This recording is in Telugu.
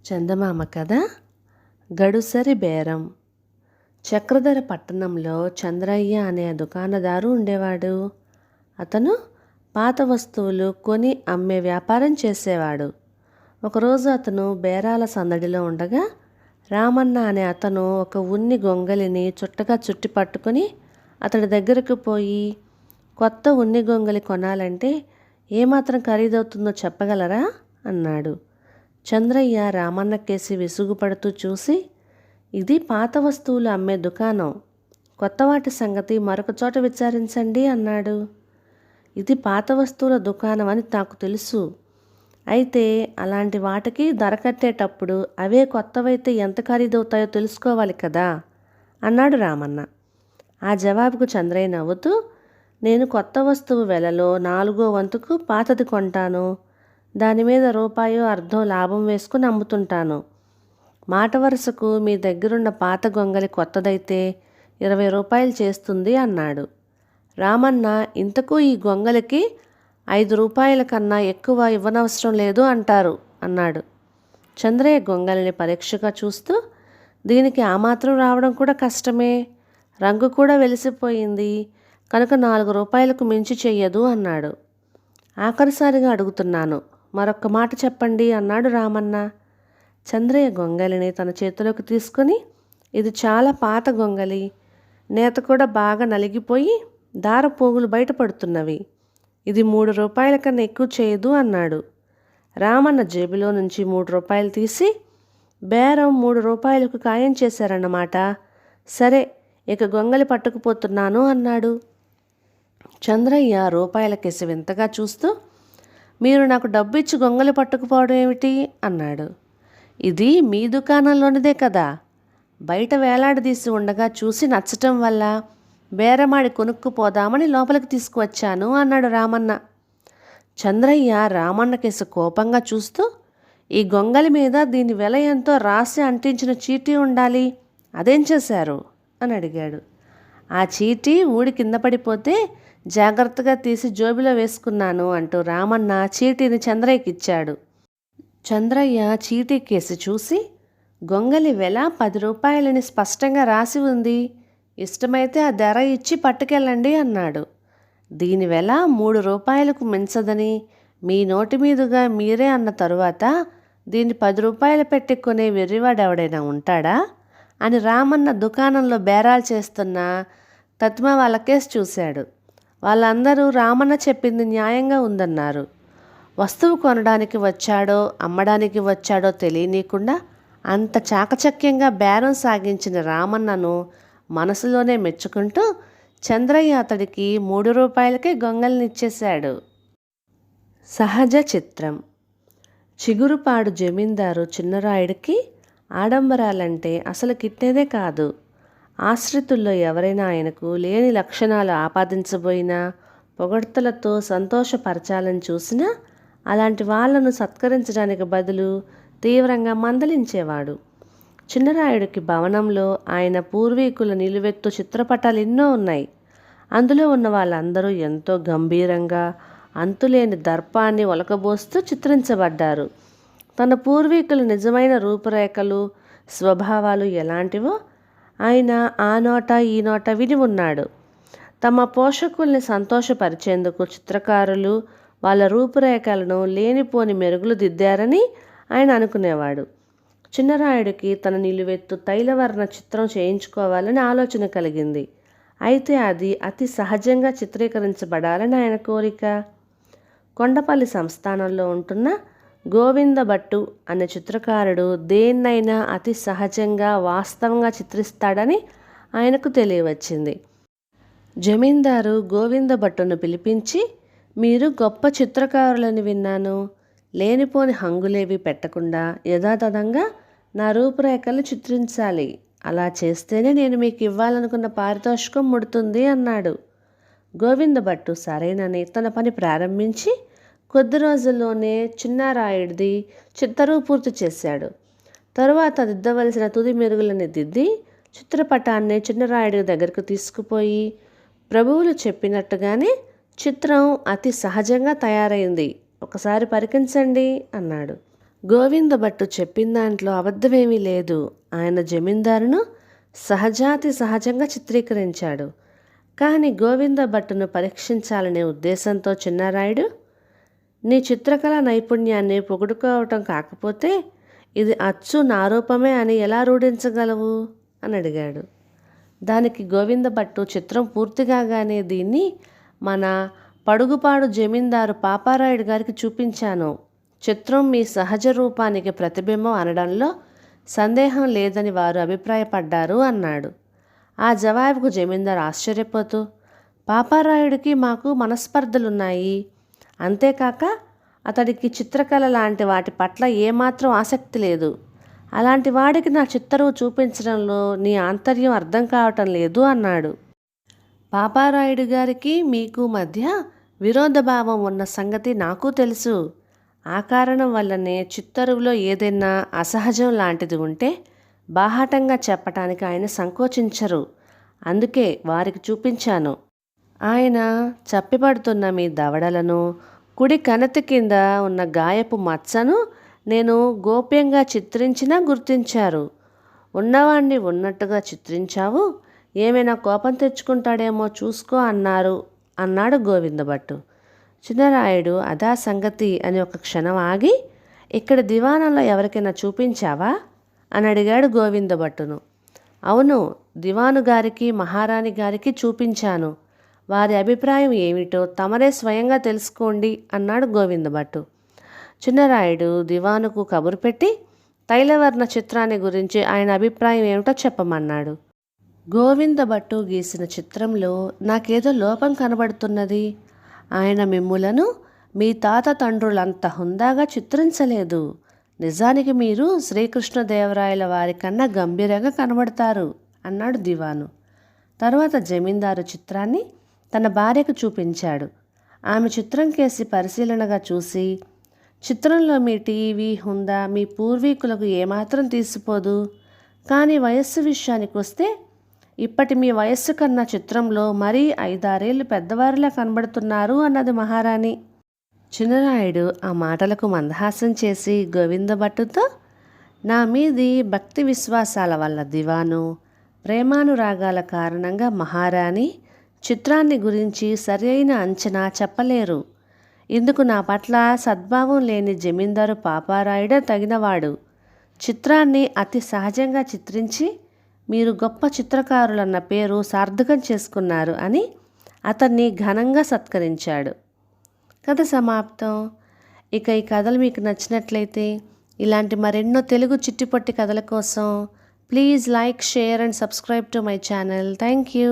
చందమామ కథ గడుసరి బేరం. చక్రధర పట్టణంలో చంద్రయ్య అనే దుకాణదారు ఉండేవాడు. అతను పాత వస్తువులు కొని అమ్మే వ్యాపారం చేసేవాడు. ఒకరోజు అతను బేరాల సందడిలో ఉండగా రామన్న అనే అతను ఒక ఉన్ని గొంగలిని చుట్టగా చుట్టి పట్టుకొని అతడి దగ్గరకు పోయి, కొత్త ఉన్ని గొంగలి కొనాలంటే ఏమాత్రం ఖరీదవుతుందో చెప్పగలరా అన్నాడు. చంద్రయ్య రామన్న కేసి విసుగుపడుతూ చూసి, ఇది పాత వస్తువులు అమ్మే దుకాణం, కొత్త వాటి సంగతి మరొక చోట విచారించండి అన్నాడు. ఇది పాత వస్తువుల దుకాణం అని నాకు తెలుసు, అయితే అలాంటి వాటికి ధర కట్టేటప్పుడు అవే కొత్తవైతే ఎంత ఖరీదవుతాయో తెలుసుకోవాలి కదా అన్నాడు రామన్న. ఆ జవాబుకు చంద్రయ్య నవ్వుతూ, నేను కొత్త వస్తువు వెలలో 4వ వంతుకు పాతది కొంటాను, దాని మీద రూపాయో అర్ధం లాభం వేసుకుని అమ్ముతుంటాను. మాట వరుసకు మీ దగ్గరున్న పాత గొంగలి కొత్తదైతే 20 రూపాయలు చేస్తుంది అన్నాడు. రామన్న, ఇంతకు ఈ గొంగలికి 5 రూపాయల కన్నా ఎక్కువ ఇవ్వనవసరం లేదు అంటారు అన్నాడు. చంద్రయ్య గొంగలిని పరీక్షగా చూస్తూ, దీనికి ఆ మాత్రం రావడం కూడా కష్టమే, రంగు కూడా వెలిసిపోయింది కనుక 4 రూపాయలకు మించి చెయ్యదు అన్నాడు. ఆఖరిసారిగా అడుగుతున్నాను, మరొక్క మాట చెప్పండి అన్నాడు రామన్న. చంద్రయ్య గొంగలిని తన చేతిలోకి తీసుకొని, ఇది చాలా పాత గొంగలి, నేత కూడా బాగా నలిగిపోయి దార పోగులు బయటపడుతున్నవి, ఇది 3 రూపాయల కన్నా ఎక్కువ చేయదు అన్నాడు. రామన్న జేబులో నుంచి 3 రూపాయలు తీసి, బేరం 3 రూపాయలకు ఖాయం చేశారన్నమాట, సరే ఇక గొంగలి పట్టుకుపోతున్నాను అన్నాడు. చంద్రయ్య రూపాయల కేసి వింతగా చూస్తూ, మీరు నాకు డబ్బు ఇచ్చి గొంగలి పట్టుకుపోవడం ఏమిటి అన్నాడు. ఇది మీ దుకాణంలోనిదే కదా, బయట వేలాడదీసి ఉండగా చూసి నచ్చటం వల్ల బేరమాడి కొనుక్కుపోదామని లోపలికి తీసుకువచ్చాను అన్నాడు రామన్న. చంద్రయ్య రామన్న కేసు కోపంగా చూస్తూ, ఈ గొంగలి మీద దీని వెల ఎంతో రాసి అంటించిన చీటీ ఉండాలి, అదేం చేశారు అని అడిగాడు. ఆ చీటీ ఊడి కింద పడిపోతే జాగ్రత్తగా తీసి జోబిలో వేసుకున్నాను అంటూ రామన్న చీటీని చంద్రయ్యకి ఇచ్చాడు. చంద్రయ్య చీటీ కేసి చూసి, గొంగలి వెల 10 రూపాయలని స్పష్టంగా రాసి ఉంది, ఇష్టమైతే ఆ ధర ఇచ్చి పట్టుకెళ్ళండి అన్నాడు. దీని వెల 3 రూపాయలకు మించదని మీ నోటి మీదుగా మీరే అన్న తరువాత దీన్ని 10 రూపాయలు పెట్టి కొనే వెర్రివాడెవడైనా ఉంటాడా అని రామన్న దుకాణంలో బేరాలు చేస్తున్న తత్మ వాళ్ళ కేసు చూశాడు. వాళ్ళందరూ రామన్న చెప్పింది న్యాయంగా ఉందన్నారు. వస్తువు కొనడానికి వచ్చాడో అమ్మడానికి వచ్చాడో తెలియనీయకుండా అంత చాకచక్యంగా బేరం సాగించిన రామన్నను మనసులోనే మెచ్చుకుంటూ చంద్రయ్య అతడికి 3 రూపాయలకే గొంగలినిచ్చేశాడు. సహజ చిత్రం. చిగురుపాడు జమీందారు చిన్నరాయుడికి ఆడంబరాలంటే అసలు కిట్టేదే కాదు. ఆశ్రితుల్లో ఎవరైనా ఆయనకు లేని లక్షణాలు ఆపాదించబోయినా పొగడ్తలతో సంతోషపరచాలని చూసినా అలాంటి వాళ్లను సత్కరించడానికి బదులు తీవ్రంగా మందలించేవాడు. చిన్నరాయుడికి భవనంలో ఆయన పూర్వీకుల నిలువెత్తు చిత్రపటాలు ఎన్నో ఉన్నాయి. అందులో ఉన్న వాళ్ళందరూ ఎంతో గంభీరంగా అంతులేని దర్పాన్ని ఒలకబోస్తూ చిత్రించబడ్డారు. తన పూర్వీకుల నిజమైన రూపురేఖలు స్వభావాలు ఎలాంటివో ఆయన ఆ నోట ఈ నోట విని ఉన్నాడు. తమ పోషకుల్ని సంతోషపరిచేందుకు చిత్రకారులు వాళ్ళ రూపురేఖలను లేనిపోని మెరుగులు దిద్దారని ఆయన అనుకునేవాడు. చిన్నరాయుడికి తన నిలువెత్తు తైలవర్ణ చిత్రం చేయించుకోవాలని ఆలోచన కలిగింది. అయితే అది అతి సహజంగా చిత్రీకరించబడాలని ఆయన కోరిక. కొండపల్లి సంస్థానంలో ఉంటున్న గోవింద భట్టు అనే చిత్రకారుడు దేన్నైనా అతి సహజంగా వాస్తవంగా చిత్రిస్తాడని ఆయనకు తెలియవచ్చింది. జమీందారు గోవింద భట్టును పిలిపించి, మీరు గొప్ప చిత్రకారులని విన్నాను, లేనిపోని హంగులేవి పెట్టకుండా యథాతథంగా నా రూపురేఖలు చిత్రించాలి, అలా చేస్తేనే నేను మీకు ఇవ్వాలనుకున్న పారితోషికం ముడుతుంది అన్నాడు. గోవింద భట్టు సరేనని తన పని ప్రారంభించి కొద్ది రోజుల్లోనే చిన్నరాయుడిది చిత్తరువు పూర్తి చేశాడు. తరువాత దిద్దవలసిన తుది మెరుగులని దిద్ది చిత్రపటాన్ని చిన్నరాయుడి దగ్గరకు తీసుకుపోయి, ప్రభువులు చెప్పినట్టుగానే చిత్రం అతి సహజంగా తయారైంది, ఒకసారి పరికించండి అన్నాడు. గోవిందభట్టు చెప్పిన దాంట్లో అబద్ధమేమీ లేదు. ఆయన జమీందారును సహజంగా చిత్రీకరించాడు. కానీ గోవిందభట్టును పరీక్షించాలనే ఉద్దేశంతో చిన్నరాయుడు, నీ చిత్రకళా నైపుణ్యాన్ని పొగుడుకోవటం కాకపోతే ఇది అచ్చు నా రూపమే అని ఎలా రూఢించగలవు అని అడిగాడు. దానికి గోవిందభట్టు, చిత్రం పూర్తిగానే దీన్ని మన పడుగుపాడు జమీందారు పాపారాయుడు గారికి చూపించాను. చిత్రం మీ సహజ రూపానికి ప్రతిబింబం అనడంలో సందేహం లేదని వారు అభిప్రాయపడ్డారు అన్నాడు. ఆ జవాబుకు జమీందారు ఆశ్చర్యపోతూ, పాపారాయుడికి మాకు మనస్పర్ధలున్నాయి. అంతేకాక అతడికి చిత్రకళ లాంటి వాటి పట్ల ఏమాత్రం ఆసక్తి లేదు. అలాంటి వాడికి నా చిత్తరువు చూపించడంలో నీ ఆంతర్యం అర్థం కావటం లేదు అన్నాడు. పాపారాయుడు గారికి మీకు మధ్య విరోధభావం ఉన్న సంగతి నాకు తెలుసు. ఆ కారణం వల్లనే చిత్తరువులో ఏదైనా అసహజం లాంటిది ఉంటే బాహాటంగా చెప్పటానికి ఆయన సంకోచించరు. అందుకే వారికి చూపించాను. ఆయన చప్పిపడుతున్న మీ దవడలను, కుడి కణతి కింద ఉన్న గాయపు మచ్చను నేను గోప్యంగా చిత్రించినా గుర్తించారు. ఉన్నవాణ్ణి ఉన్నట్టుగా చిత్రించావు, ఏమైనా కోపం తెచ్చుకుంటాడేమో చూసుకో అన్నాడు గోవిందభట్టు. చిన్నరాయుడు అదా సంగతి అని ఒక క్షణం ఆగి, ఇక్కడ దివాణంలో ఎవరికైనా చూపించావా అని అడిగాడు గోవిందభట్టును. అవును, దివాను గారికి, మహారాణి గారికి చూపించాను. వారి అభిప్రాయం ఏమిటో తమరే స్వయంగా తెలుసుకోండి అన్నాడు గోవిందభట్టు. చిన్నరాయుడు దివానుకు కబురు పెట్టి తైలవర్ణ చిత్రాన్ని గురించి ఆయన అభిప్రాయం ఏమిటో చెప్పమన్నాడు. గోవిందభట్టు గీసిన చిత్రంలో నాకేదో లోపం కనబడుతున్నది. ఆయన మిమ్ములను మీ తాత తండ్రులంత హుందాగా చిత్రించలేదు. నిజానికి మీరు శ్రీకృష్ణదేవరాయల వారి కన్నా గంభీరంగా కనబడతారు అన్నాడు దివాను. తర్వాత జమీందారు చిత్రాన్ని తన భార్యకు చూపించాడు. ఆమె చిత్రం కేసి పరిశీలనగా చూసి, చిత్రంలో మీ టీవీ హుందా మీ పూర్వీకులకు ఏమాత్రం తీసిపోదు. కానీ వయస్సు విషయానికి వస్తే ఇప్పటి మీ వయస్సు కన్నా చిత్రంలో మరీ 5-6 ఏళ్ళు పెద్దవారిలా కనబడుతున్నారు అన్నది మహారాణి. చిన్నరాయుడు ఆ మాటలకు మందహాసం చేసి గోవిందభట్టుతో, నా మీది భక్తి విశ్వాసాల వల్ల దివాను, ప్రేమానురాగాల కారణంగా మహారాణి చిత్రాన్ని గురించి సరైన అంచనా చెప్పలేరు. ఇందుకు నా పట్ల సద్భావం లేని జమీందారు పాపారాయుడే తగినవాడు. చిత్రాన్ని అతి సహజంగా చిత్రించి మీరు గొప్ప చిత్రకారులన్న పేరు సార్థకం చేసుకున్నారు అని అతన్ని ఘనంగా సత్కరించాడు. కథ సమాప్తం. ఇక ఈ కథలు మీకు నచ్చినట్లయితే ఇలాంటి మరెన్నో తెలుగు చిట్టిపొట్టి కథల కోసం please like, share and subscribe to my channel. Thank you.